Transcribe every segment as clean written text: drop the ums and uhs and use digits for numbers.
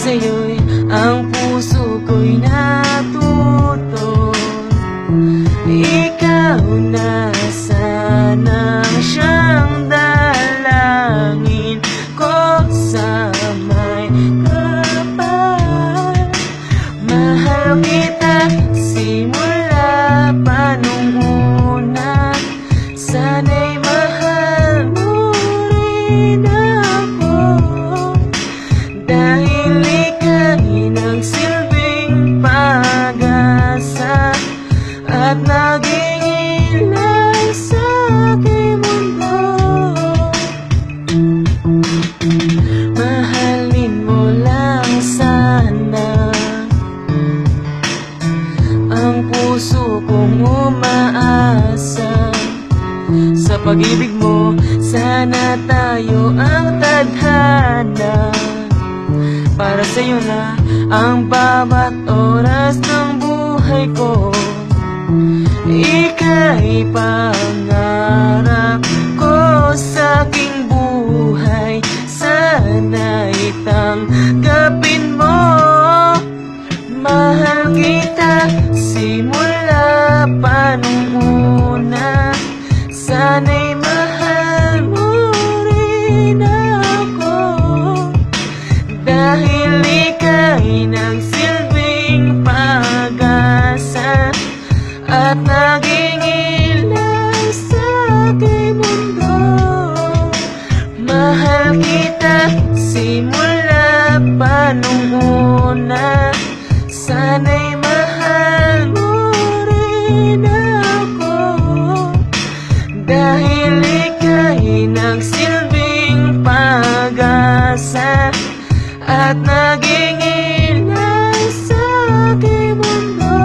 sa'yo'y ang puso ko'y natuto. Ikaw na sana siyang dalangin ko sa may kapal. Mahal kita simula pa nung una, sana'y mahal mo rin ako. Dahil ika'y nagsilbing pag-asa at naging ilaw sa aking mundo. Mahalin mo lang sana ang puso kong umaasa. Sa pag-ibig mo, sana tayo ang tadhana. Para sa'yo na ang bawat oras ng buhay ko. Ika'y pangarap ko sa aking buhay. Sana'y tanggapin mo. Mahal kita simula pa nung una, sana'y mahal mo rin ako. Dahil ika'y nagsilbing pag-asa at naging ilaw sa aking mundo. Mahal kita simula pa nung una, sana'y mahal mo rin ako. Dahil ika'y nagsilbing pag-asa at naging ilaw sa aking mundo.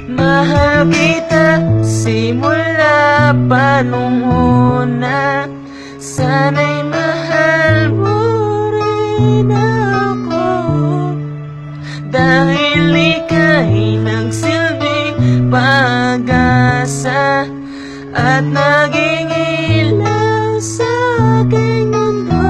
Mahal kita simula pa nung una, sana'y mahal mo rin ako. Dahil ika'y nagsilbing pag-asa at naging ilaw sa aking mundo.